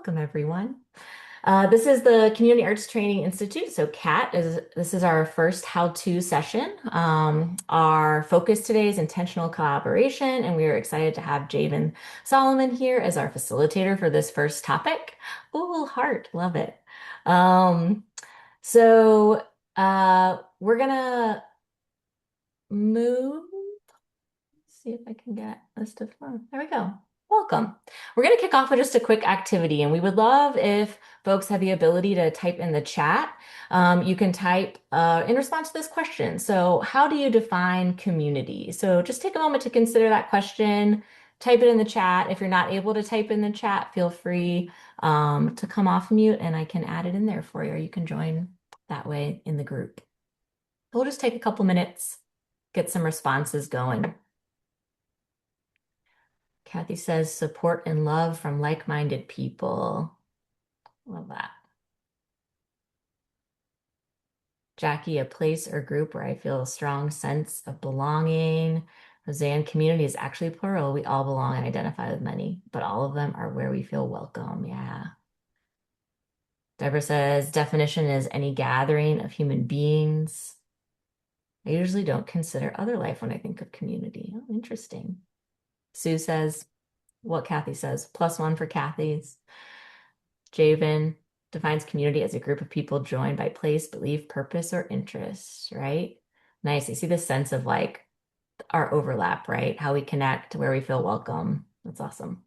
Welcome, everyone. This is the Community Arts Training Institute. So this is our first how-to session. Our focus today is intentional collaboration, and we are excited to have Jayvn Solomon here as our facilitator for this first topic. Ooh, heart, love it. Um, we're gonna move. See if I can get this to flow. There we go. Welcome. We're going to kick off with just a quick activity, and we would love if folks have the ability to type in the chat. You can type in response to this question. So, how do you define community? So, just take a moment to consider that question. Type it in the chat. If you're not able to type in the chat, feel free to come off mute and I can add it in there for you, or you can join that way in the group. We'll just take a couple minutes, get some responses going. Kathy says support and love from like-minded people. Love that. Jackie, a place or group where I feel a strong sense of belonging. Roseanne, community is actually plural. We all belong and identify with many, but all of them are where we feel welcome. Yeah. Deborah says definition is any gathering of human beings. I usually don't consider other life when I think of community. Oh, interesting. Sue says what Kathy says, +1 for Kathy's. Jayvn defines community as a group of people joined by place, belief, purpose, or interest, right? Nice. You see the sense of like our overlap, right? How we connect, where we feel welcome. That's awesome.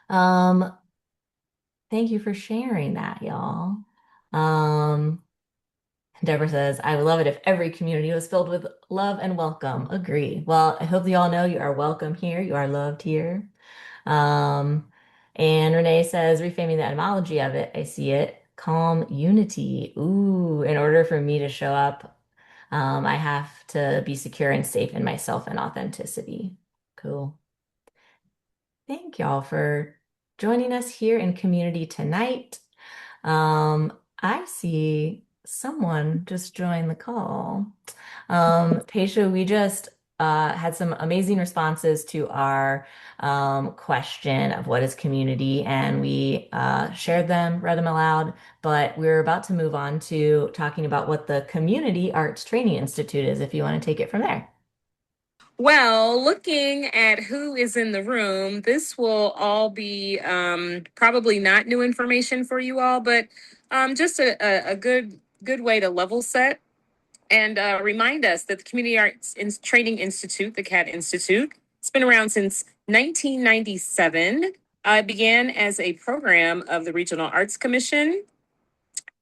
Um, Thank you for sharing that, y'all. Deborah says, I would love it if every community was filled with love and welcome. Agree. Well, I hope you all know you are welcome here. You are loved here. Um, and Renee says, reframing the etymology of it, I see it. Calm unity. Ooh, in order for me to show up, I have to be secure and safe in myself and authenticity. Cool. Thank y'all for joining us here in community tonight. I see someone just joined the call. Pesha, we just had some amazing responses to our question of what is community, and we shared them, read them aloud, but we're about to move on to talking about what the Community Arts Training Institute is, if you want to take it from there. Well, looking at who is in the room, this will all be probably not new information for you all, but just a good way to level set and remind us that the Community Arts Training Institute, the CAT Institute, it's been around since 1997. It began as a program of the Regional Arts Commission,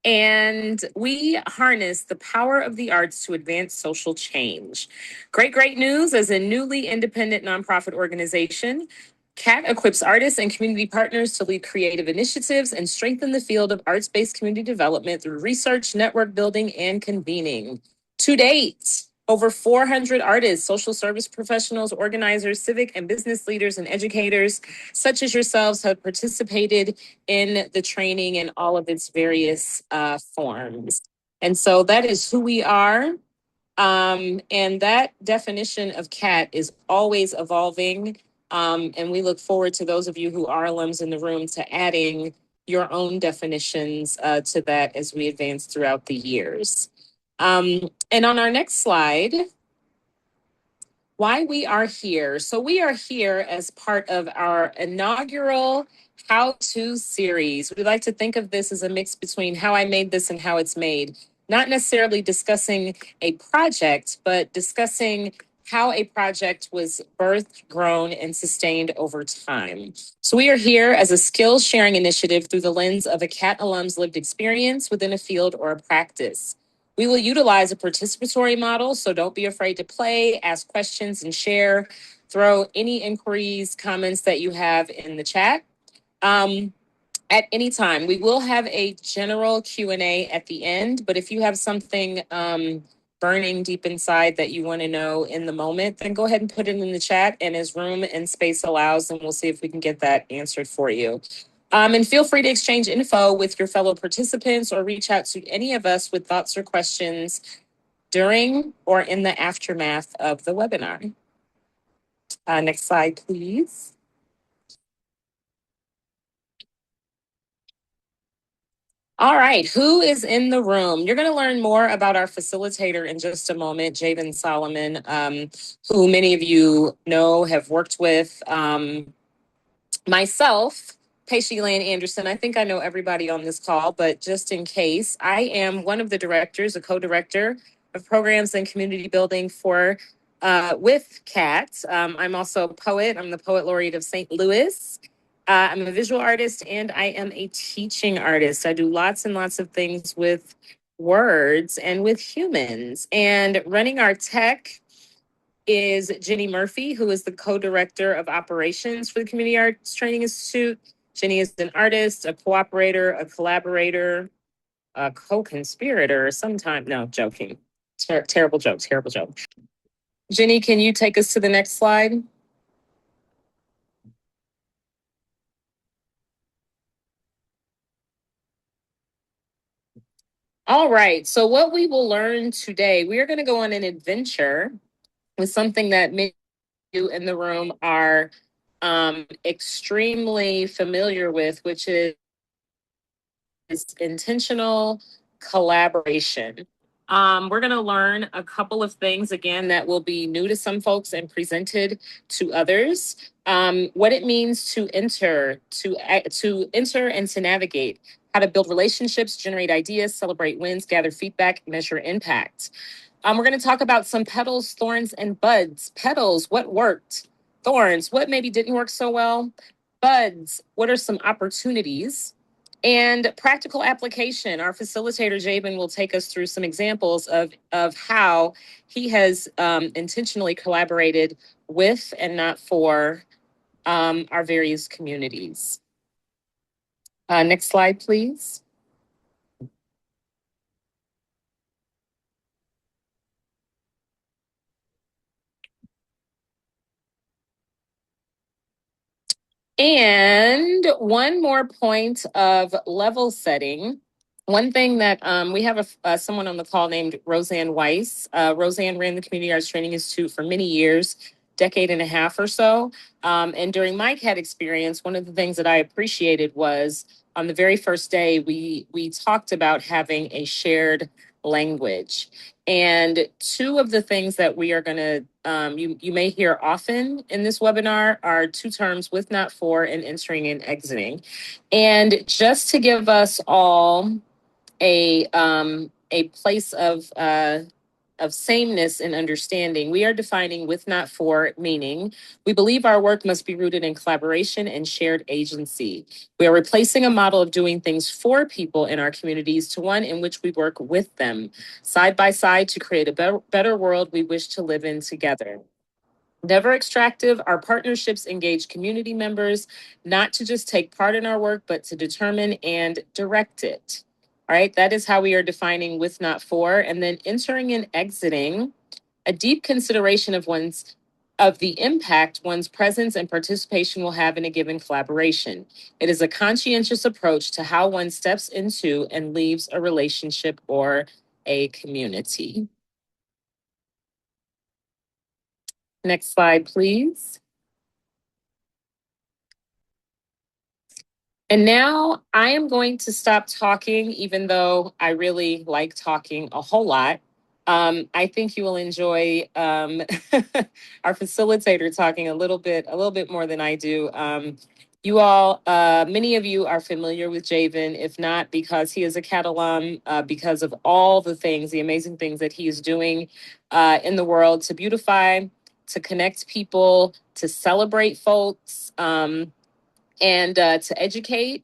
and we harness the power of the arts to advance social change. Great news. As a newly independent nonprofit organization, CAT equips artists and community partners to lead creative initiatives and strengthen the field of arts-based community development through research, network building, and convening. To date, over 400 artists, social service professionals, organizers, civic and business leaders, and educators such as yourselves have participated in the training in all of its various forms. And so that is who we are. And that definition of CAT is always evolving. And we look forward to those of you who are alums in the room to adding your own definitions to that as we advance throughout the years. And on our next slide, why we are here. So we are here as part of our inaugural how-to series. We like to think of this as a mix between how I made this and how it's made. Not necessarily discussing a project, but discussing how a project was birthed, grown, and sustained over time. So we are here as a skills sharing initiative through the lens of a CAT alum's lived experience within a field or a practice. We will utilize a participatory model, so don't be afraid to play, ask questions, and share. Throw any inquiries, comments that you have in the chat. At any time, we will have a general Q&A at the end, but if you have something burning deep inside that you want to know in the moment, then go ahead and put it in the chat, and as room and space allows, then we'll see if we can get that answered for you. And feel free to exchange info with your fellow participants or reach out to any of us with thoughts or questions during or in the aftermath of the webinar. Next slide, please. All right, who is in the room? You're going to learn more about our facilitator in just a moment, Jayvn Solomon, who many of you know, have worked with. Myself, Pacey Lane Anderson, I think I know everybody on this call, but just in case, I am one of the directors, a co-director of programs and community building for with CAT. I'm also a poet. I'm the poet laureate of St. Louis. I'm a visual artist and I am a teaching artist. I do lots and lots of things with words and with humans. And running our tech is Jenny Murphy, who is the co-director of operations for the Community Arts Training Institute. Jenny is an artist, a cooperator, a collaborator, a co-conspirator, sometime, no, joking. Terrible joke, terrible joke. Jenny, can you take us to the next slide? All right, so what we will learn today, we are going to go on an adventure with something that many of you in the room are extremely familiar with, which is intentional collaboration. We're going to learn a couple of things again that will be new to some folks and presented to others. What it means to enter and to navigate, how to build relationships, generate ideas, celebrate wins, gather feedback, measure impact. We're going to talk about some petals, thorns, and buds. Petals, what worked? Thorns, what maybe didn't work so well? Buds, what are some opportunities? And practical application. Our facilitator, Jayvn, will take us through some examples of how he has intentionally collaborated with and not for our various communities. Next slide, please. And one more point of level setting. One thing that we have someone on the call named Roseanne Weiss. Roseanne ran the Community Arts Training Institute for many years, decade and a half or so. And during my CAT experience, one of the things that I appreciated was on the very first day, we talked about having a shared language. And two of the things that we are going to, you may hear often in this webinar are two terms, with, not, for, and entering and exiting. And just to give us all a place of sameness and understanding, we are defining with, not, for, meaning we believe our work must be rooted in collaboration and shared agency. We are replacing a model of doing things for people in our communities to one in which we work with them, side by side, to create a better world we wish to live in together. Never extractive, our partnerships engage community members not to just take part in our work, but to determine and direct it. All right, that is how we are defining with, not, for. And then entering and exiting, a deep consideration of the impact one's presence and participation will have in a given collaboration. It is a conscientious approach to how one steps into and leaves a relationship or a community. Next slide, please. And now I am going to stop talking, even though I really like talking a whole lot. I think you will enjoy our facilitator talking a little bit more than I do. You all, many of you are familiar with Jayvn, if not because he is a CAT alum, because of all the things, the amazing things that he is doing in the world to beautify, to connect people, to celebrate folks. And to educate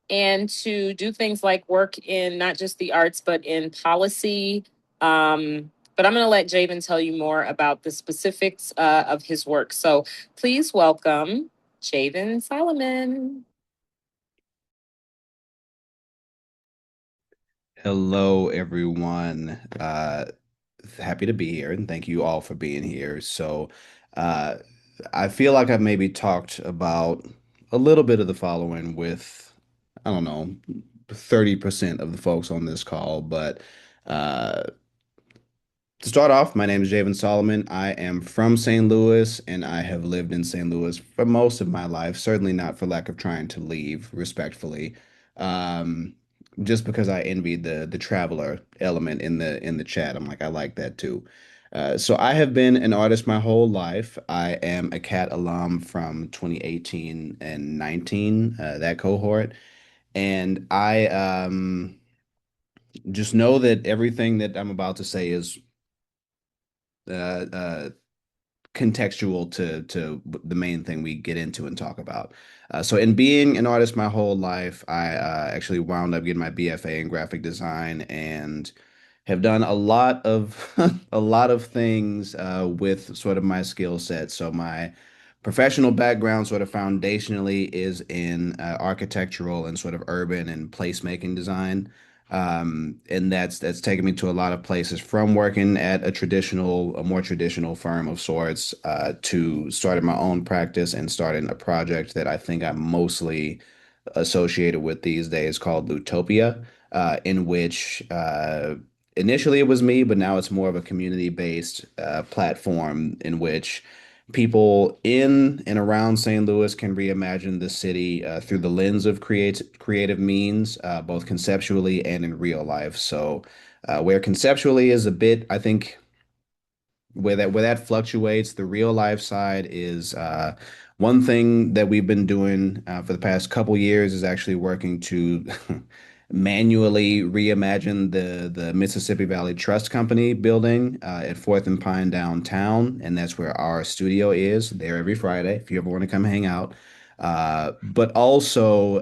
and to do things like work in not just the arts, but in policy. But I'm going to let Jayvn tell you more about the specifics of his work. So please welcome Jayvn Solomon. Hello, everyone. Happy to be here, and thank you all for being here. Uh, I feel like I've maybe talked about a little bit of the following with, I don't know, 30% of the folks on this call. But uh, to start off, my name is Jayvn Solomon. I am from St. Louis, and I have lived in St. Louis for most of my life, certainly not for lack of trying to leave, respectfully. Um, just because I envied the traveler element in the chat. I'm like, I like that too. So I have been an artist my whole life. I am a cat alum from 2018 and 19, that cohort. And I just know that everything that I'm about to say is uh, uh, contextual to the main thing we get into and talk about. So, in being an artist my whole life, I actually wound up getting my BFA in graphic design and have done a lot of a lot of things with sort of my skill set. So, my professional background, sort of foundationally, is in architectural and sort of urban and placemaking design. And that's taken me to a lot of places from working at a more traditional firm of sorts, to starting my own practice and starting a project that I think I'm mostly associated with these days called Lutopia, in which initially it was me, but now it's more of a community-based platform in which people in and around St. Louis can reimagine the city through the lens of creative means, both conceptually and in real life. So, where conceptually is a bit, I think, where that fluctuates. The real life side is one thing that we've been doing for the past couple years is actually working to manually reimagine the Mississippi Valley Trust Company building at Fourth and Pine downtown, and that's where our studio is. There every Friday if you ever want to come hang out. But also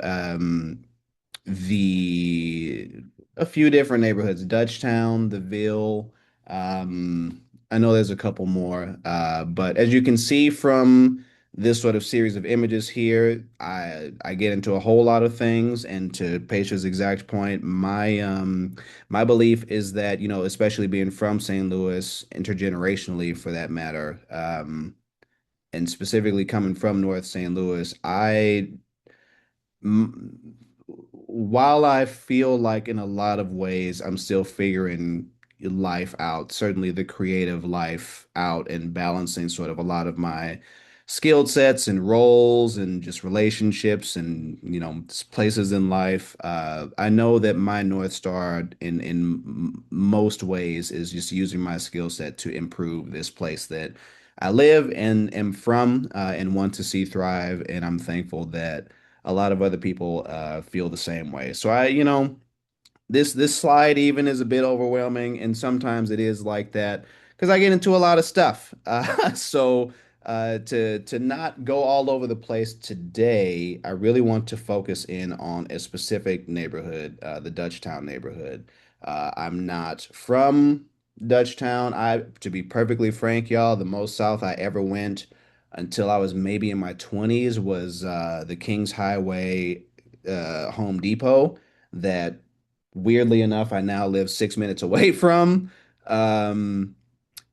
the a few different neighborhoods, Dutchtown, the Ville. Um, I know there's a couple more, but as you can see from this sort of series of images here, I get into a whole lot of things. And to Paisha's exact point, my belief is that, especially being from St. Louis, intergenerationally for that matter, and specifically coming from North St. Louis, m- while I feel like in a lot of ways I'm still figuring life out, certainly the creative life out, and balancing sort of a lot of my skill sets and roles and just relationships and places in life. I know that my North Star in most ways is just using my skill set to improve this place that I live and am from, and want to see thrive. And I'm thankful that a lot of other people feel the same way. So this slide even is a bit overwhelming, and sometimes it is like that because I get into a lot of stuff. So to not go all over the place today, I really want to focus in on a specific neighborhood, the Dutchtown neighborhood. I'm not from Dutchtown. To be perfectly frank, y'all, the most south I ever went until I was maybe in my 20s was the Kings Highway Home Depot that weirdly enough, I now live 6 minutes away from. Um,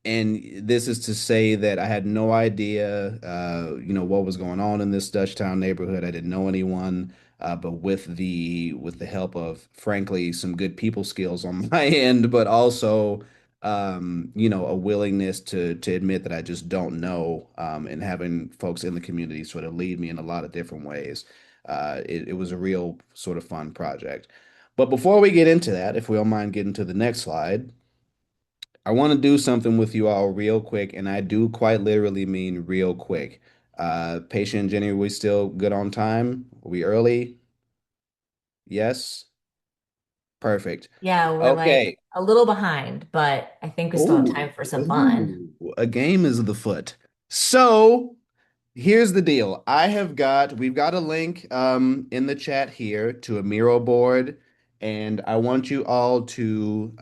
and this is to say that I had no idea, what was going on in this Dutchtown neighborhood. I didn't know anyone, but with the help of, frankly, some good people skills on my end, but also, a willingness to admit that I just don't know, and having folks in the community sort of lead me in a lot of different ways. It was a real sort of fun project. But before we get into that, if we don't mind getting to the next slide, I want to do something with you all real quick, and I do quite literally mean real quick. Patient Jenny, are we still good on time? Are we early? Yes? Perfect. Yeah, we're like Okay. a little behind, but I think we still have Oh, time for some fun. ooh, a game is the foot. So, here's the deal. We've got a link in the chat here to a Miro board, and I want you all to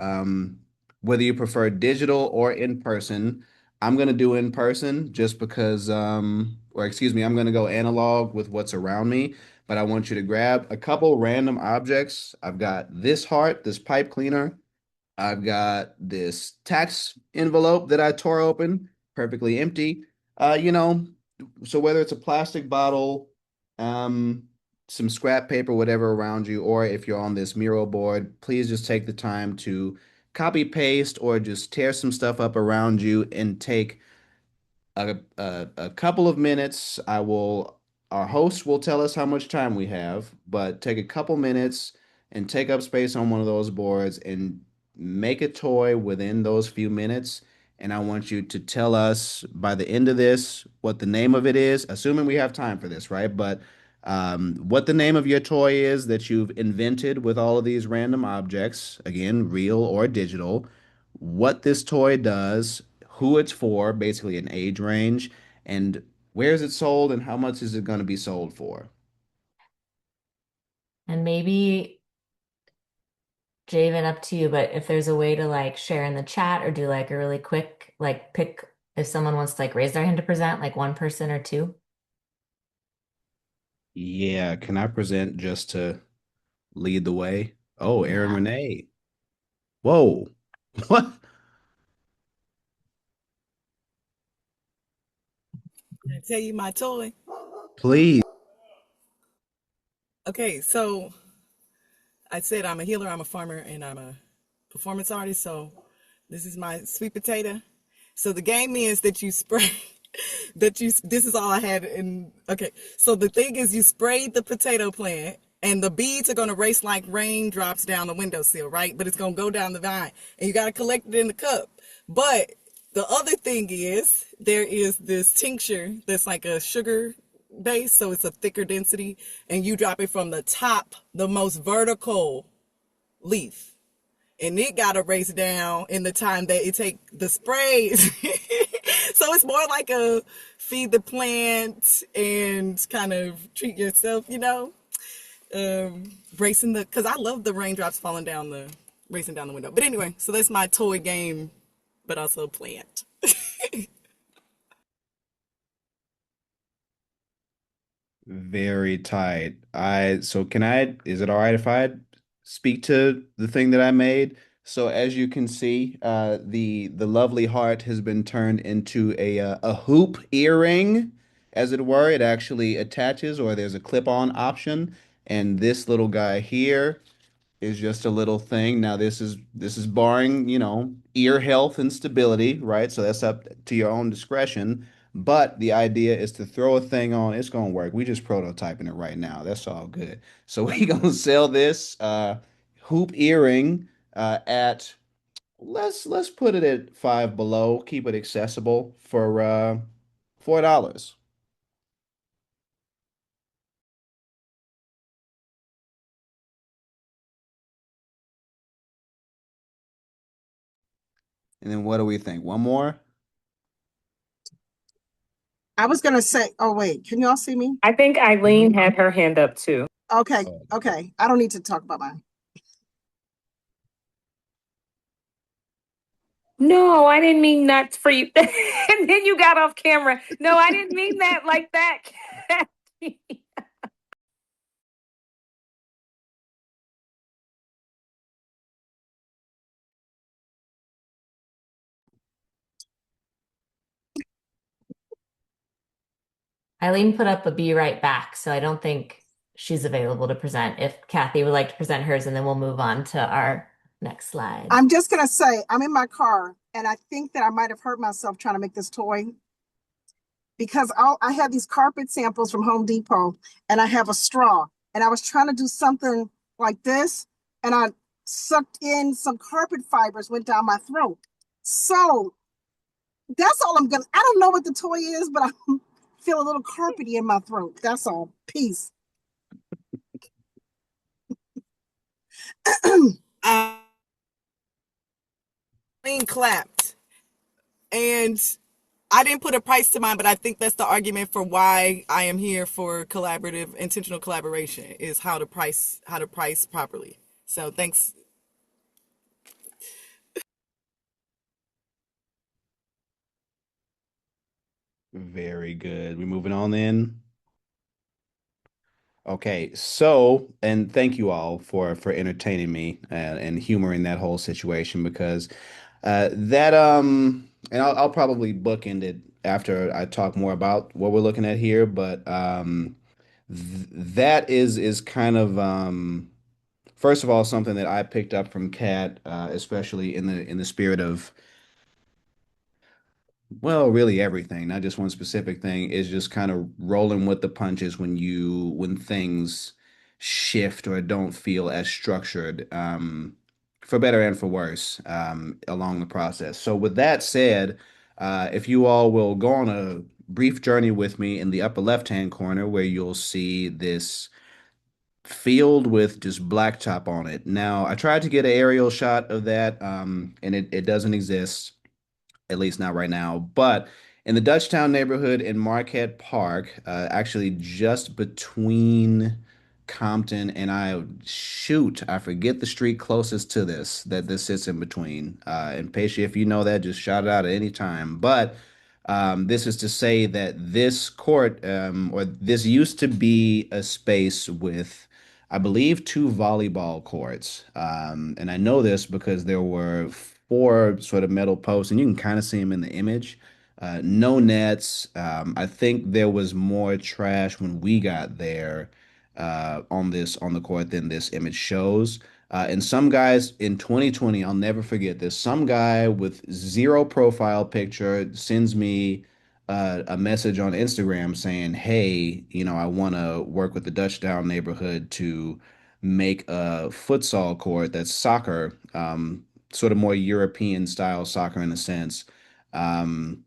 whether you prefer digital or in person. I'm gonna do in person just because or excuse me, I'm gonna go analog with what's around me, but I want you to grab a couple random objects. I've got this heart, this pipe cleaner. I've got this tax envelope that I tore open, perfectly empty. Uh, you know, so whether it's a plastic bottle, um, some scrap paper, whatever around you, or if you're on this mural board, please just take the time to copy paste or just tear some stuff up around you and take a couple of minutes. Our host will tell us how much time we have, but take a couple minutes and take up space on one of those boards and make a toy within those few minutes. And I want you to tell us by the end of this what the name of it is, assuming we have time for this, right? But what the name of your toy is that you've invented with all of these random objects, again, real or digital, what this toy does, who it's for, basically an age range, and where is it sold and how much is it going to be sold for? And maybe Javen, up to you, but if there's a way to like share in the chat or do like a really quick like pick if someone wants to like raise their hand to present, like one person or two. Yeah, can I present just to lead the way? Oh, Aaron Yeah. Renee. Whoa. What? Can I tell you my toy? Please. Okay, so I said I'm a healer, I'm a farmer, and I'm a performance artist. So this is my sweet potato. So the game is that you spray this is all I had in okay. So the thing is you spray the potato plant and the beads are gonna race like raindrops down the windowsill, right? But it's gonna go down the vine and you gotta collect it in the cup. But the other thing is there is this tincture that's like a sugar base, so it's a thicker density, and you drop it from the top, the most vertical leaf, and it got to race down in the time that it take the sprays. So it's more like a feed the plant and kind of treat yourself, racing because I love the raindrops falling down the racing down the window. But anyway, so that's my toy game, but also plant. Very tight. So can is it all right if I speak to the thing that I made? So as you can see, the lovely heart has been turned into a hoop earring, as it were. It actually attaches, or there's a clip-on option. And this little guy here is just a little thing. Now this is barring, ear health and stability, right? So that's up to your own discretion. But the idea is to throw a thing on. It's gonna work. We just prototyping it right now. That's all good. So we gonna sell this hoop earring at let's put it at Five Below. Keep it accessible for $4. And then what do we think? One more? I was gonna say, oh wait, can you all see me? I think Eileen had her hand up too. Okay, okay. I don't need to talk about mine. No, I didn't mean that for you. And then you got off camera. No, I didn't mean that like that. Eileen put up a be right back, so I don't think she's available to present. If Kathy would like to present hers, and then we'll move on to our next slide. I'm just gonna say I'm in my car and I think that I might have hurt myself trying to make this toy because I had these carpet samples from Home Depot and I have a straw and I was trying to do something like this and I sucked in some carpet fibers, went down my throat. So that's all I'm gonna. I don't know what the toy is, but I feel a little carpety in my throat. That's all. Peace. I clapped, and I didn't put a price to mine, but I think that's the argument for why I am here for collaborative, intentional collaboration is how to price properly. So thanks. Very good. We moving on then. Okay, so and thank you all for entertaining me and humoring that whole situation because that and I'll probably bookend it after I talk more about what we're looking at here, but th that is kind of first of all something that I picked up from Kat, especially in the spirit of well, really everything, not just one specific thing, is just kind of rolling with the punches when things shift or don't feel as structured, for better and for worse, along the process. So, with that said, if you all will go on a brief journey with me in the upper left-hand corner, where you'll see this field with just blacktop on it. Now, I tried to get an aerial shot of that, and it doesn't exist, at least not right now. But in the Dutchtown neighborhood in Marquette Park, actually just between Compton and I forget the street closest to this that this sits in between. And Paisha, if you know that, just shout it out at any time. But this is to say that this court, or this used to be a space with, I believe, two volleyball courts. And I know this because there were four sort of metal posts, and you can kind of see them in the image. No nets. I think there was more trash when we got there, on the court than this image shows. And some guys in 2020, I'll never forget this. Some guy with zero profile picture sends me a message on Instagram saying, "Hey, I want to work with the Dutchtown neighborhood to make a futsal court that's soccer, sort of more European style soccer in a sense, um,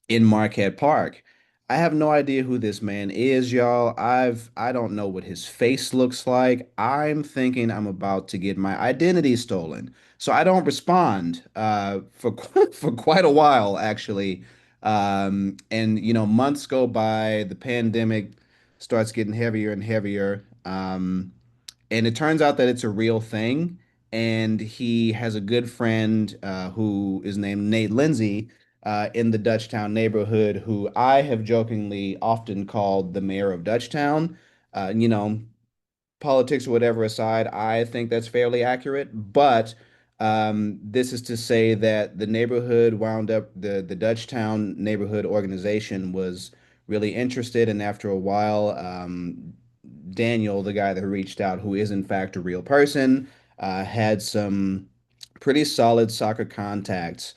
in Marquette Park." I have no idea who this man is, y'all. I don't know what his face looks like. I'm thinking I'm about to get my identity stolen. So I don't respond for for quite a while actually. And months go by, the pandemic starts getting heavier and heavier. And it turns out that it's a real thing. And he has a good friend, who is named Nate Lindsay, in the Dutchtown neighborhood, who I have jokingly often called the mayor of Dutchtown. You know, politics or whatever aside, I think that's fairly accurate. But this is to say that the neighborhood wound up, the Dutchtown neighborhood organization was really interested, and after a while, Daniel, the guy that reached out, who is in fact a real person, had some pretty solid soccer contacts.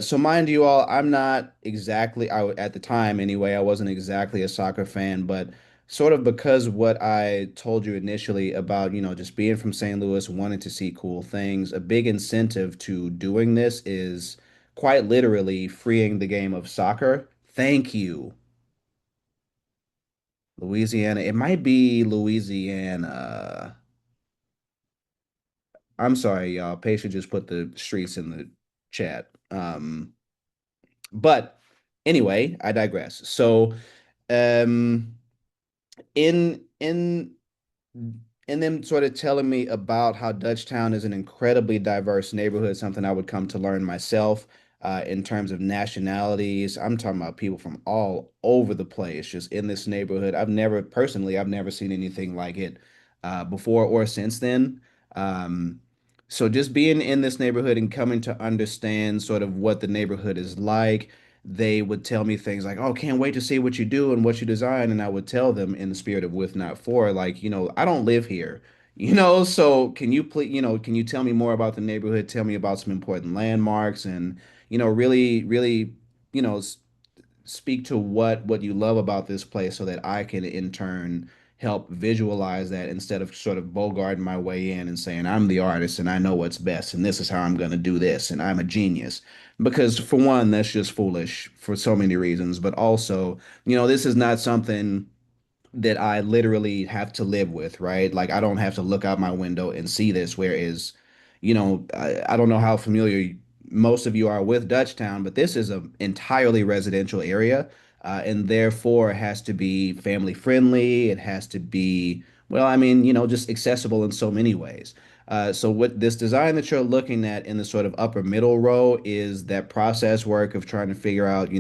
So mind you all, I'm not exactly, at the time anyway, I wasn't exactly a soccer fan, but sort of because what I told you initially about, just being from St. Louis, wanting to see cool things, a big incentive to doing this is quite literally freeing the game of soccer. Thank you, Louisiana. It might be Louisiana. I'm sorry, y'all. Patient just put the streets in the chat. But anyway, I digress. So, um, in and them sort of telling me about how Dutchtown is an incredibly diverse neighborhood, something I would come to learn myself, in terms of nationalities. I'm talking about people from all over the place just in this neighborhood. I've never seen anything like it, before or since then. Um, so just being in this neighborhood and coming to understand sort of what the neighborhood is like, they would tell me things like, "Oh, can't wait to see what you do and what you design." And I would tell them in the spirit of with not for, like, I don't live here, so can you please, can you tell me more about the neighborhood? Tell me about some important landmarks and, really, really, you know, s- speak to what you love about this place so that I can in turn help visualize that instead of sort of bogarting my way in and saying I'm the artist and I know what's best and this is how I'm going to do this and I'm a genius. Because for one, that's just foolish for so many reasons, but also, this is not something that I literally have to live with, right? Like I don't have to look out my window and see this. Whereas, I don't know how familiar most of you are with Dutchtown, but this is an entirely residential area, and therefore has to be family friendly. It has to be, well, I mean, just accessible in so many ways. So what this design that you're looking at in the sort of upper middle row is that process work of trying to figure out,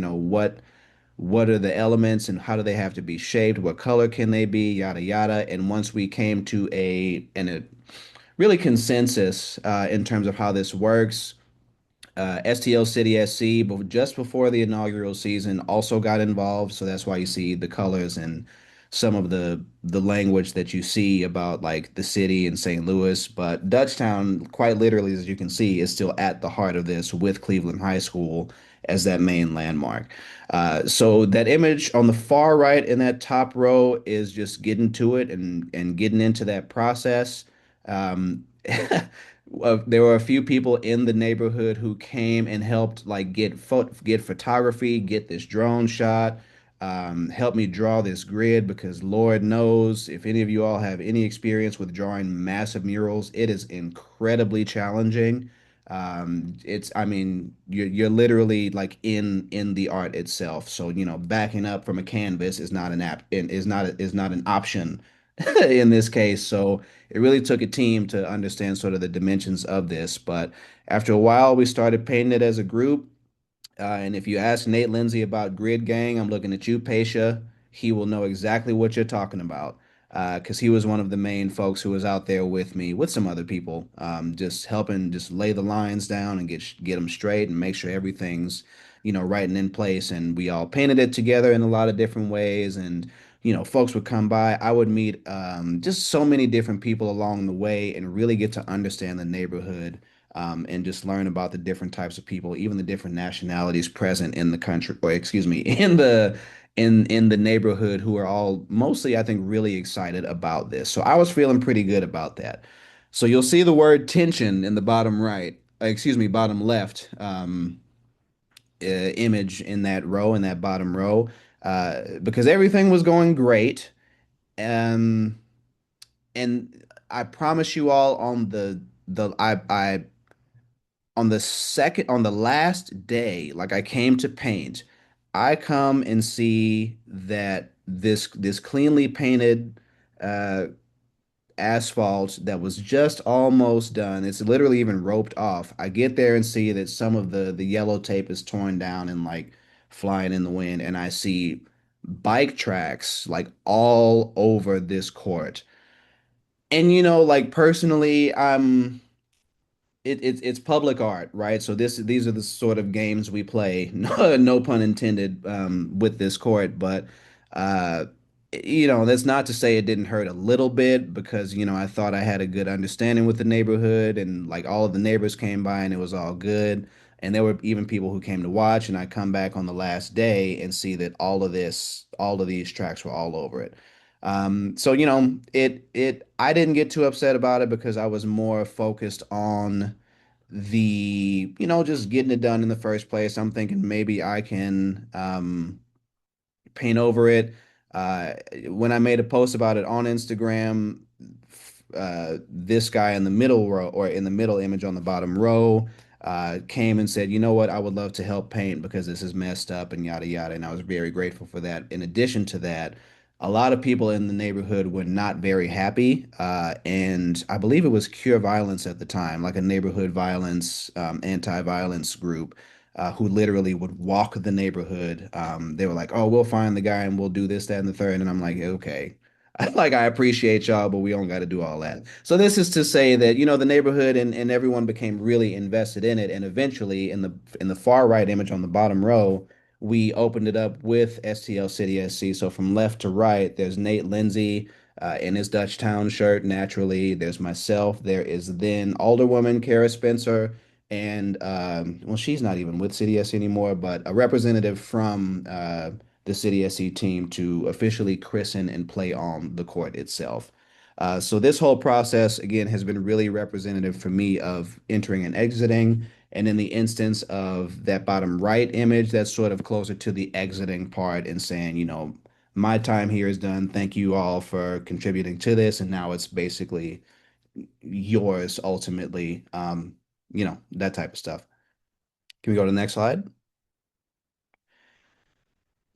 what are the elements and how do they have to be shaped? What color can they be? Yada yada. And once we came to a really consensus, in terms of how this works, STL City SC, but just before the inaugural season, also got involved. So that's why you see the colors and some of the language that you see about like the city and St. Louis. But Dutchtown, quite literally, as you can see, is still at the heart of this with Cleveland High School as that main landmark. So that image on the far right in that top row is just getting to it and getting into that process. Um, there were a few people in the neighborhood who came and helped like get photography, get this drone shot, help me draw this grid because Lord knows if any of you all have any experience with drawing massive murals, it is incredibly challenging. I mean, you're literally like in the art itself. So, backing up from a canvas is not an app is not an option in this case. So it really took a team to understand sort of the dimensions of this. But after a while, we started painting it as a group. And if you ask Nate Lindsay about Grid Gang, I'm looking at you, Paisha. He will know exactly what you're talking about because he was one of the main folks who was out there with me, with some other people, just helping just lay the lines down and get them straight and make sure everything's, right and in place. And we all painted it together in a lot of different ways. And, folks would come by. I would meet just so many different people along the way and really get to understand the neighborhood and just learn about the different types of people, even the different nationalities present in the country, or excuse me, in the neighborhood who are all mostly, I think, really excited about this. So I was feeling pretty good about that. So you'll see the word tension in the bottom right, excuse me, bottom left image in that row, in that bottom row, because everything was going great. Um, and I promise you all I on the last day, like I came to paint, I come and see that this cleanly painted uh asphalt that was just almost done. It's literally even roped off. I get there and see that some of the yellow tape is torn down and like flying in the wind, and I see bike tracks like all over this court. And like personally, it's public art, right? So these are the sort of games we play. No pun intended with this court, but uh, that's not to say it didn't hurt a little bit because I thought I had a good understanding with the neighborhood and like all of the neighbors came by and it was all good. And there were even people who came to watch, and I come back on the last day and see that all of these tracks were all over it. So I didn't get too upset about it because I was more focused on just getting it done in the first place. I'm thinking maybe I can paint over it. When I made a post about it on Instagram, this guy in the middle row or in the middle image on the bottom row came and said, you know what, I would love to help paint because this is messed up and yada yada. And I was very grateful for that. In addition to that, a lot of people in the neighborhood were not very happy. And I believe it was Cure Violence at the time, like a neighborhood violence, anti-violence group who literally would walk the neighborhood. They were like, "Oh, we'll find the guy and we'll do this, that, and the third." And I'm like, "Okay." Like I appreciate y'all, but we don't got to do all that. So this is to say that the neighborhood and everyone became really invested in it, and eventually in the far right image on the bottom row, we opened it up with STL City SC. So from left to right, there's Nate Lindsay in his Dutch Town shirt. Naturally, there's myself. There is then Alderwoman Kara Spencer and well, she's not even with City SC anymore, but a representative from the City SC team to officially christen and play on the court itself. So this whole process, again, has been really representative for me of entering and exiting. And in the instance of that bottom right image, that's sort of closer to the exiting part and saying, my time here is done. Thank you all for contributing to this. And now it's basically yours ultimately. That type of stuff. Can we go to the next slide?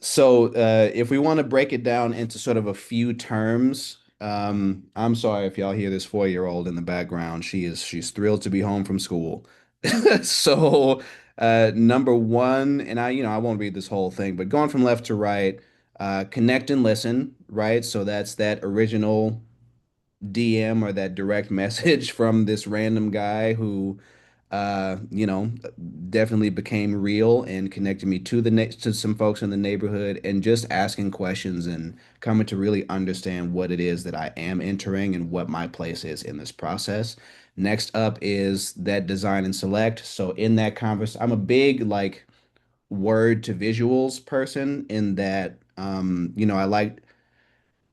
So, if we want to break it down into sort of a few terms, I'm sorry if y'all hear this 4-year-old in the background. She's thrilled to be home from school. So, number one, and I won't read this whole thing, but going from left to right, connect and listen, right? So that's that original DM or that direct message from this random guy who definitely became real and connected me to some folks in the neighborhood and just asking questions and coming to really understand what it is that I am entering and what my place is in this process. Next up is that design and select. So in that converse, I'm a big like word to visuals person in that,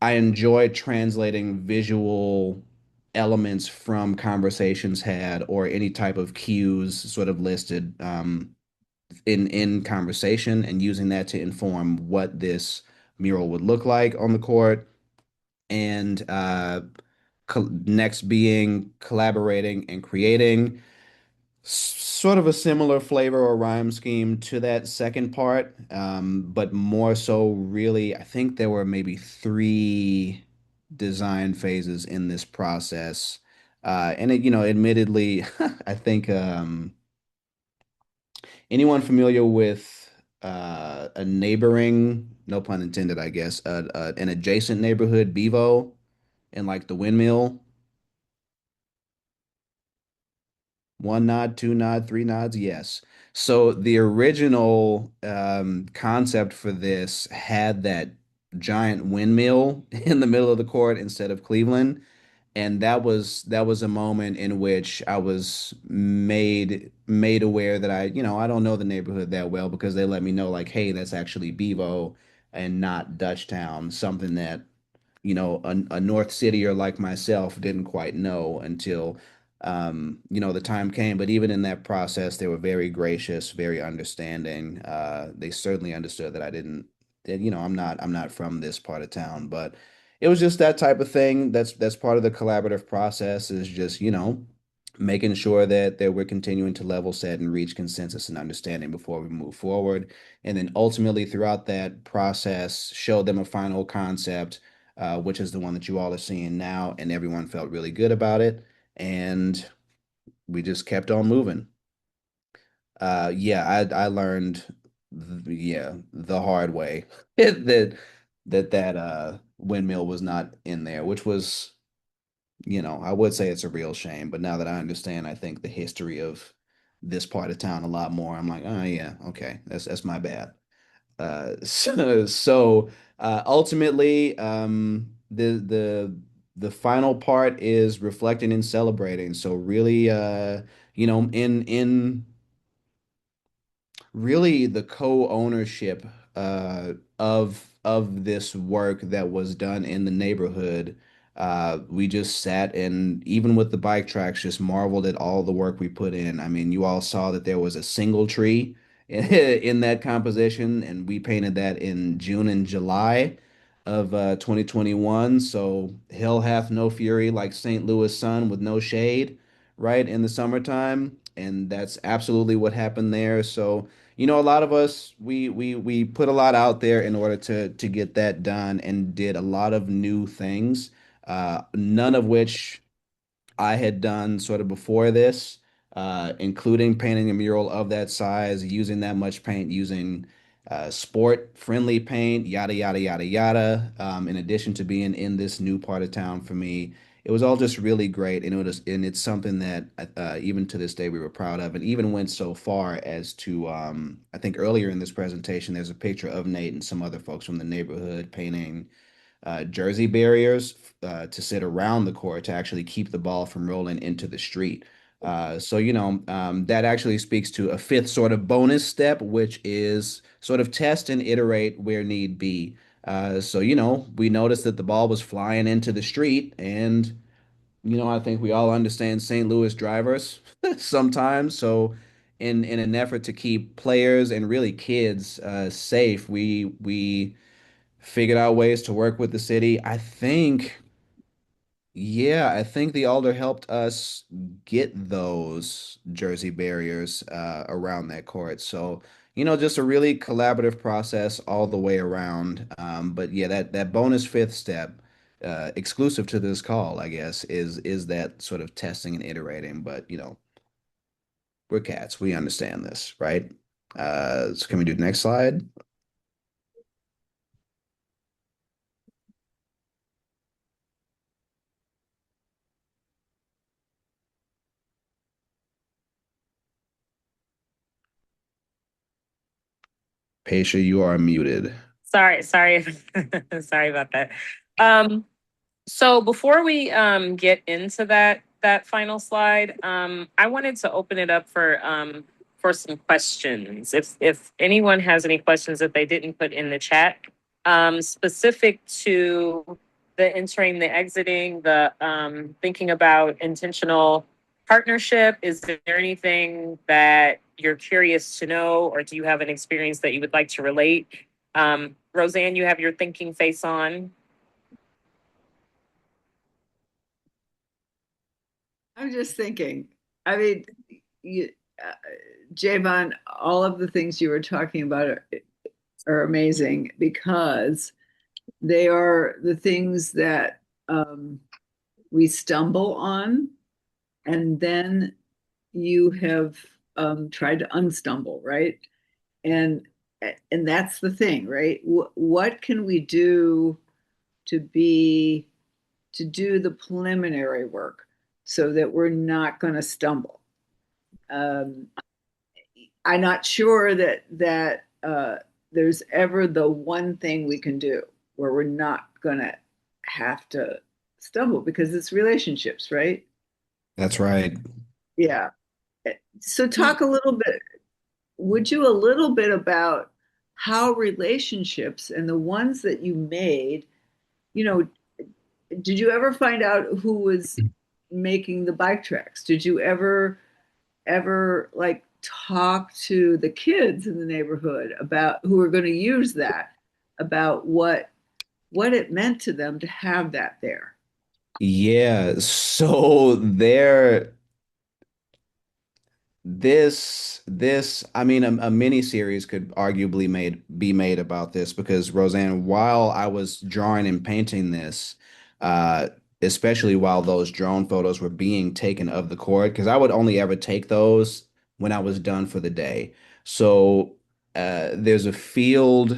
I enjoy translating visual elements from conversations had or any type of cues sort of listed in conversation and using that to inform what this mural would look like on the court. And next being collaborating and creating sort of a similar flavor or rhyme scheme to that second part, but more so really, I think there were maybe three design phases in this process. And it, admittedly, I think anyone familiar with a neighboring, no pun intended, I guess, an adjacent neighborhood, Bevo, and like the windmill. One nod, two nod, three nods, yes. So the original concept for this had that giant windmill in the middle of the court instead of Cleveland, and that was a moment in which I was made aware that I don't know the neighborhood that well because they let me know like, hey, that's actually Bevo and not Dutchtown, something that a North Cityer like myself didn't quite know until the time came. But even in that process, they were very gracious, very understanding. They certainly understood that I didn't, that, I'm not from this part of town, but it was just that type of thing. That's part of the collaborative process is just, making sure that we're continuing to level set and reach consensus and understanding before we move forward. And then ultimately throughout that process, show them a final concept, which is the one that you all are seeing now, and everyone felt really good about it. And we just kept on moving. Yeah, I learned, yeah, the hard way that windmill was not in there, which was, I would say it's a real shame. But now that I understand, I think the history of this part of town a lot more, I'm like, oh yeah, okay, that's my bad. Ultimately, the final part is reflecting and celebrating. So really, in really the co-ownership of this work that was done in the neighborhood. We just sat and even with the bike tracks, just marveled at all the work we put in. I mean, you all saw that there was a single tree in that composition, and we painted that in June and July of 2021. So hell hath no fury like St. Louis sun with no shade, right, in the summertime. And that's absolutely what happened there. So a lot of us we put a lot out there in order to get that done and did a lot of new things, none of which I had done sort of before this, including painting a mural of that size, using that much paint, using sport-friendly paint, yada, yada, yada, yada. In addition to being in this new part of town for me, it was all just really great. And it's something that even to this day we were proud of, and even went so far as to, I think earlier in this presentation, there's a picture of Nate and some other folks from the neighborhood painting jersey barriers to sit around the court to actually keep the ball from rolling into the street. That actually speaks to a fifth sort of bonus step, which is sort of test and iterate where need be. We noticed that the ball was flying into the street, and I think we all understand St. Louis drivers sometimes. So, in an effort to keep players and really kids safe, we figured out ways to work with the city. I think the Alder helped us get those jersey barriers around that court. So, just a really collaborative process all the way around. But yeah, that bonus fifth step, exclusive to this call, I guess, is that sort of testing and iterating. But we're cats, we understand this, right? So can we do the next slide? Paisha, you are muted. Sorry, sorry, sorry about that. Um, so before we get into that final slide, I wanted to open it up for some questions. If anyone has any questions that they didn't put in the chat, specific to the entering, the exiting, the thinking about intentional partnership, is there anything that you're curious to know, or do you have an experience that you would like to relate? Roseanne, you have your thinking face on. I'm just thinking. I mean, you, uh, Jayvon, all of the things you were talking about are amazing because they are the things that we stumble on, and then you have tried to unstumble, right? And and that's the thing, right? What can we do to be to do the preliminary work so that we're not going to stumble? Um, I'm not sure that there's ever the one thing we can do where we're not going to have to stumble because it's relationships, right? That's right. Yeah. So talk a little bit, would you a little bit about how relationships and the ones that you made, you know, did you ever find out who was making the bike tracks? Did you ever like talk to the kids in the neighborhood about who are going to use that, about what it meant to them to have that there? Yeah, so this I mean a mini series could arguably be made about this because Roseanne, while I was drawing and painting this, uh especially while those drone photos were being taken of the court, because I would only ever take those when I was done for the day. So there's a field.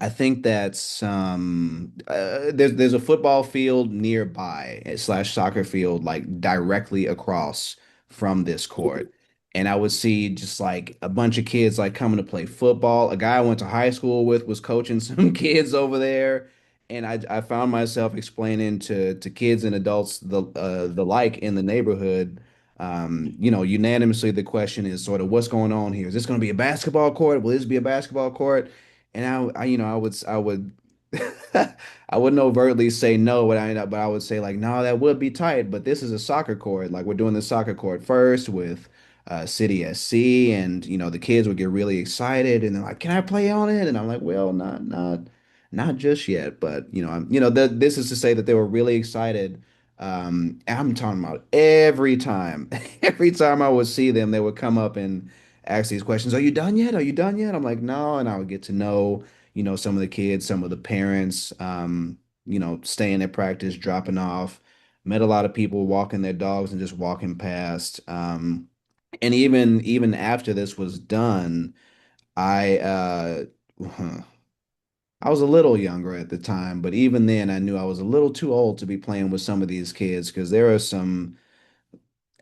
I think that's there's a football field nearby slash soccer field like directly across from this court. And I would see just like a bunch of kids like coming to play football. A guy I went to high school with was coaching some kids over there. And I found myself explaining to kids and adults the like in the neighborhood. Unanimously the question is sort of what's going on here? Is this going to be a basketball court? Will this be a basketball court? And I would I wouldn't overtly say no, but I would say like, no, that would be tight. But this is a soccer court. Like we're doing the soccer court first with City SC, and the kids would get really excited, and they're like, "Can I play on it?" And I'm like, "Well, not just yet." But this is to say that they were really excited. I'm talking about every time, every time I would see them, they would come up and ask these questions. Are you done yet? Are you done yet? I'm like, no. And I would get to know, some of the kids, some of the parents, staying at practice, dropping off. Met a lot of people walking their dogs and just walking past. And even after this was done, I I was a little younger at the time, but even then I knew I was a little too old to be playing with some of these kids because there are some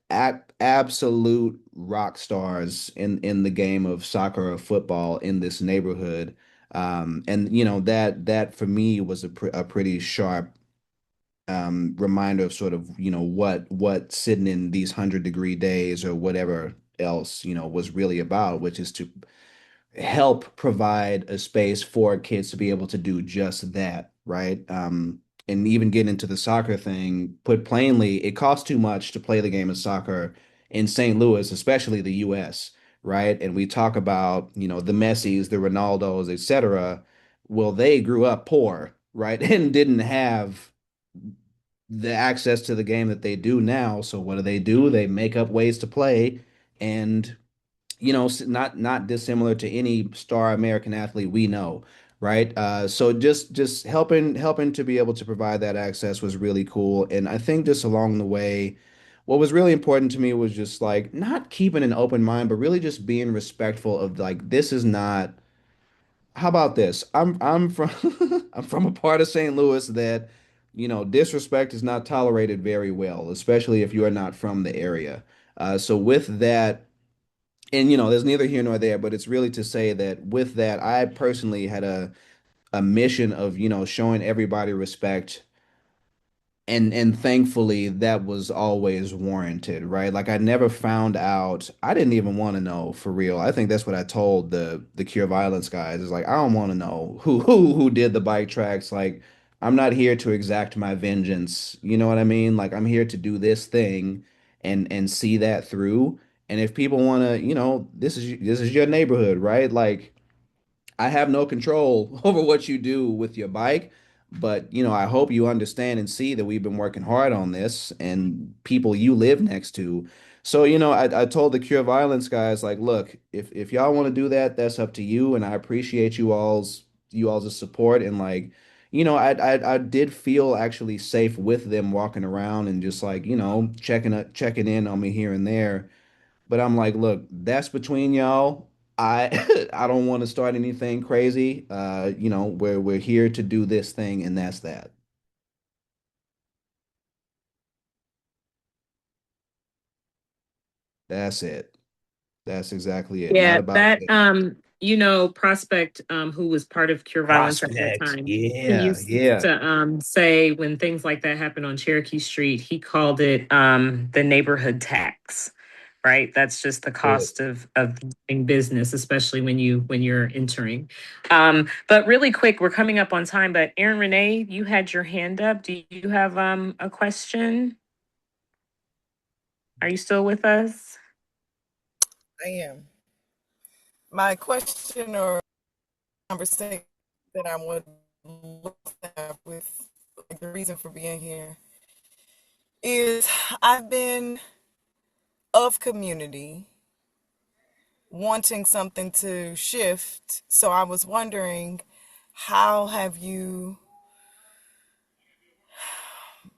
absolute rock stars in the game of soccer or football in this neighborhood. And that for me was a pretty sharp reminder of sort of what sitting in these 100-degree days or whatever else was really about, which is to help provide a space for kids to be able to do just that, right? And even getting into the soccer thing, put plainly, it costs too much to play the game of soccer in St. Louis, especially the US, right? And we talk about, the Messis, the Ronaldos, etc. Well, they grew up poor, right? And didn't have the access to the game that they do now. So what do? They make up ways to play and not dissimilar to any star American athlete we know, right? So just helping to be able to provide that access was really cool. And I think just along the way, what was really important to me was just like not keeping an open mind, but really just being respectful of like this is not. How about this? I'm from I'm from a part of St. Louis that disrespect is not tolerated very well, especially if you are not from the area. So with that. And there's neither here nor there, but it's really to say that with that, I personally had a mission of, showing everybody respect and thankfully that was always warranted, right? Like I never found out. I didn't even want to know for real. I think that's what I told the Cure Violence guys is like I don't want to know who did the bike tracks. Like I'm not here to exact my vengeance. You know what I mean? Like I'm here to do this thing and see that through. And if people want to, this is your neighborhood, right? Like I have no control over what you do with your bike, but I hope you understand and see that we've been working hard on this and people you live next to. So, I told the Cure Violence guys, like, look, if y'all want to do that, that's up to you, and I appreciate you all's support and like, I did feel actually safe with them walking around and just like, checking in on me here and there. But I'm like, look, that's between y'all. I I don't want to start anything crazy. We're here to do this thing, and that's that. That's it. That's exactly it. Not Yeah, about that it. Prospect, who was part of Cure Violence at that Prospect. time, he Yeah, used yeah. to say when things like that happened on Cherokee Street, he called it the neighborhood tax. Right? That's just the It. cost of doing business, especially when you're entering. But really quick, we're coming up on time, but Erin Renee, you had your hand up. Do you have a question? Are you still with us? I am. My question or conversation that I would love to have with like, the reason for being here is I've been of community wanting something to shift. So I was wondering, how have you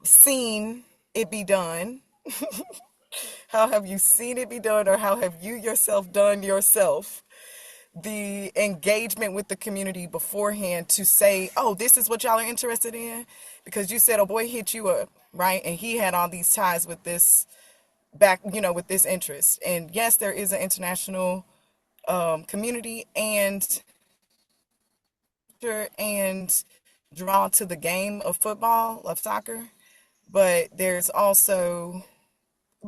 seen it be done? How have you seen it be done, or how have you yourself done yourself? The engagement with the community beforehand to say, oh, this is what y'all are interested in? Because you said, oh, boy hit you up, right? And he had all these ties with this back, with this interest. And yes, there is an international community and drawn to the game of football, of soccer. But there's also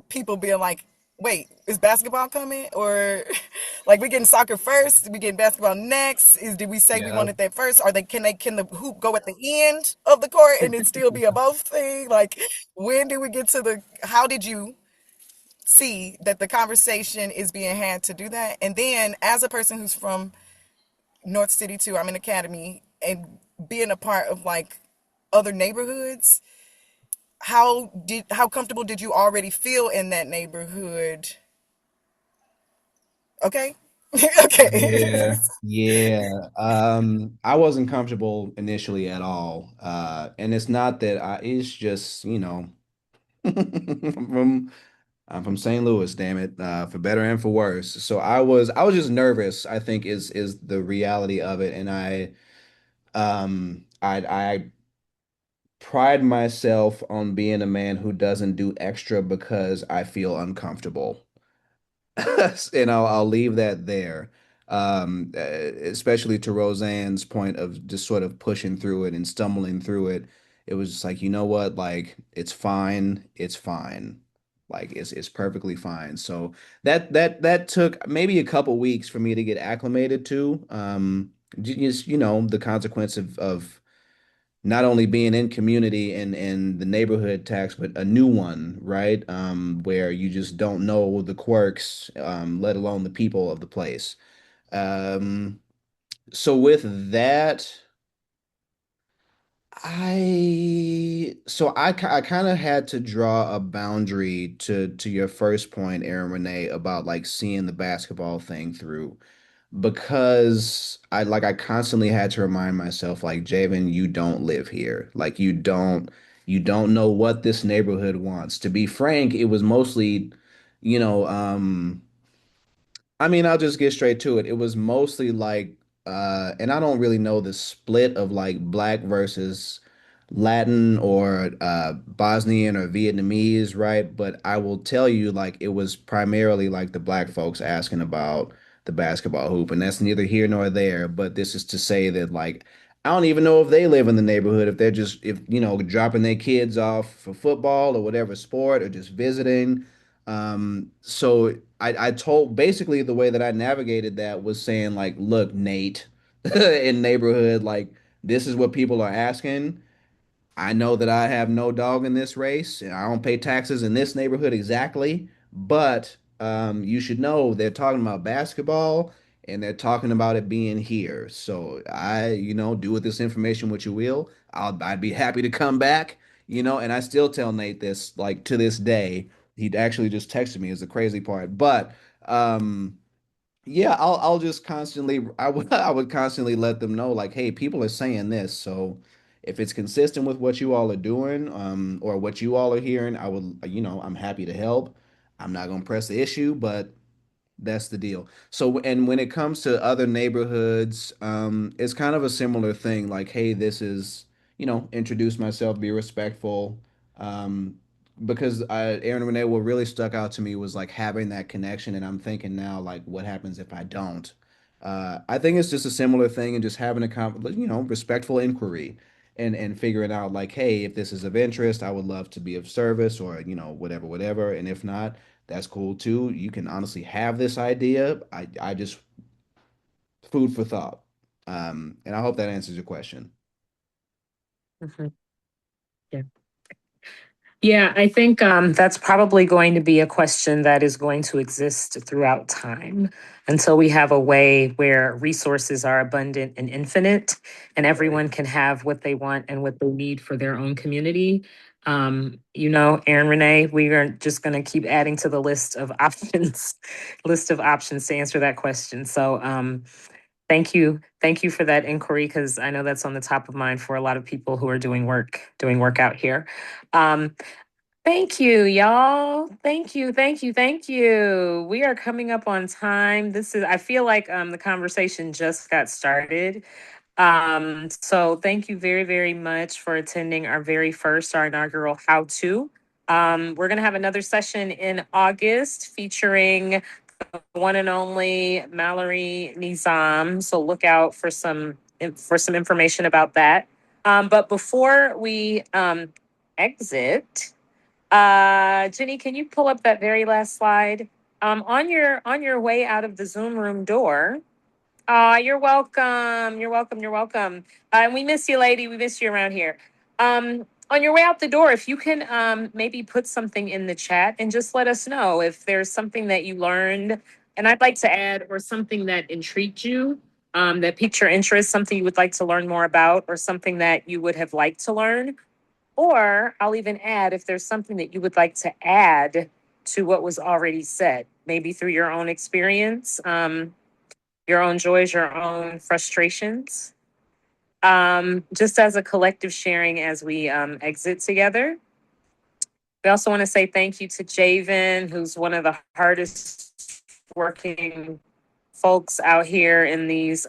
people being like, wait, is basketball coming? Or like we getting soccer first? We getting basketball next? Did we say we Yeah. wanted that first? Are can the hoop go at the end of the court and it still be a both thing? Like when do we get to how did you see that the conversation is being had to do that? And then as a person who's from North City too, I'm in Academy and being a part of like other neighborhoods, how comfortable did you already feel in that neighborhood? Okay. Okay. Yeah, yeah. I wasn't comfortable initially at all. And it's not that it's just, from I'm from St. Louis, damn it, for better and for worse. So I was just nervous, I think is the reality of it. And I pride myself on being a man who doesn't do extra because I feel uncomfortable. And I'll leave that there. Especially to Roseanne's point of just sort of pushing through it and stumbling through it. It was just like, you know what? Like it's fine. It's fine. Like it's perfectly fine. So that took maybe a couple weeks for me to get acclimated to. Just the consequence of not only being in community and the neighborhood tax, but a new one, right? Where you just don't know the quirks, let alone the people of the place. Um, so with that, I kind of had to draw a boundary to your first point, Aaron Renee, about like seeing the basketball thing through. Because I constantly had to remind myself like Jayvn, you don't live here. Like you don't know what this neighborhood wants. To be frank, it was mostly, you know, I mean, I'll just get straight to it. It was mostly like and I don't really know the split of like black versus Latin or Bosnian or Vietnamese, right? But I will tell you like it was primarily like the black folks asking about the basketball hoop, and that's neither here nor there. But this is to say that like I don't even know if they live in the neighborhood, if they're just, if, dropping their kids off for football or whatever sport or just visiting. So I told basically the way that I navigated that was saying like, look, Nate, in neighborhood, like this is what people are asking. I know that I have no dog in this race, and I don't pay taxes in this neighborhood exactly, but you should know they're talking about basketball and they're talking about it being here. So do with this information what you will. I'd be happy to come back, and I still tell Nate this like to this day. He actually just texted me is the crazy part. But yeah, I'll just constantly I would constantly let them know like, hey, people are saying this, so if it's consistent with what you all are doing, or what you all are hearing, I'm happy to help. I'm not gonna press the issue, but that's the deal. So, and when it comes to other neighborhoods, it's kind of a similar thing. Like, hey, this is, introduce myself, be respectful. Um, because Aaron and Renee, what really stuck out to me was like having that connection. And I'm thinking now, like, what happens if I don't? I think it's just a similar thing and just having respectful inquiry and figuring out like, hey, if this is of interest, I would love to be of service or, whatever, whatever. And if not, that's cool too. You can honestly have this idea. I just food for thought. And I hope that answers your question. Mhm. Yeah. Yeah, I think that's probably going to be a question that is going to exist throughout time until we have a way where resources are abundant and infinite, and everyone can have what they want and what they need for their own community. Aaron Renee, we are just going to keep adding to the list of options, list of options to answer that question. So, thank you for that inquiry because I know that's on the top of mind for a lot of people who are doing work out here. Um, Thank you, y'all. Thank you, thank you, thank you. We are coming up on time. I feel like the conversation just got started. So thank you very, very much for attending our inaugural How To. We're going to have another session in August featuring the one and only Mallory Nizam. So look out for some information about that. But before we exit, Jenny, can you pull up that very last slide? On your way out of the Zoom room door. You're welcome. You're welcome. You're welcome. And we miss you, lady. We miss you around here. On your way out the door, if you can maybe put something in the chat and just let us know if there's something that you learned, and I'd like to add, or something that intrigued you, that piqued your interest, something you would like to learn more about, or something that you would have liked to learn. Or I'll even add if there's something that you would like to add to what was already said, maybe through your own experience, your own joys, your own frustrations, just as a collective sharing as we exit together. We also want to say thank you to Jayvn, who's one of the hardest working folks out here in these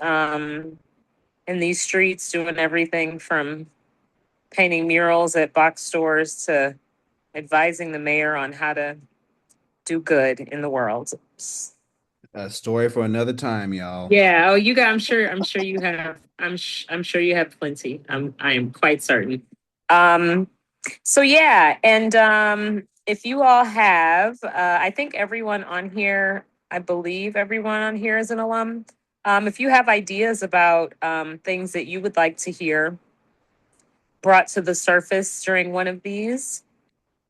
streets, doing everything from painting murals at box stores to advising the mayor on how to do good in the world. A story for another time, y'all. Yeah. Oh, you got. I'm sure you have. I'm sure you have plenty. I am quite certain. Um. So yeah, and if you all have, I think everyone on here, I believe everyone on here is an alum. If you have ideas about things that you would like to hear brought to the surface during one of these,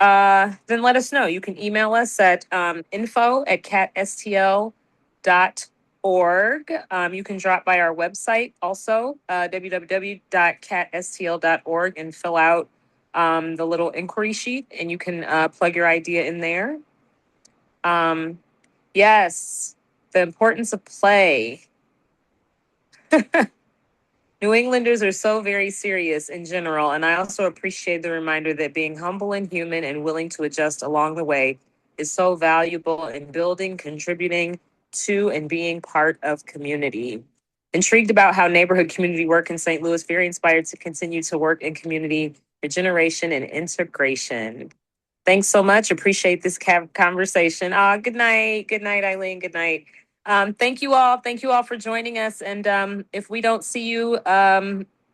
then let us know. You can email us at info@catstl.org. You can drop by our website also, www.catstl.org, and fill out the little inquiry sheet, and you can plug your idea in there. Yes, the importance of play. New Englanders are so very serious in general, and I also appreciate the reminder that being humble and human and willing to adjust along the way is so valuable in building, contributing to, and being part of community. Intrigued about how neighborhood community work in St. Louis, very inspired to continue to work in community regeneration and integration. Thanks so much. Appreciate this conversation. Good night. Good night, Eileen. Good night. Thank you all. Thank you all for joining us. And if we don't see you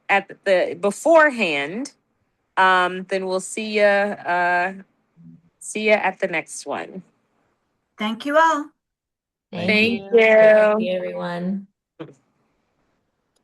at the beforehand, then we'll see you at the next one. Thank you all. Thank Thank you. you. Thank you, everyone.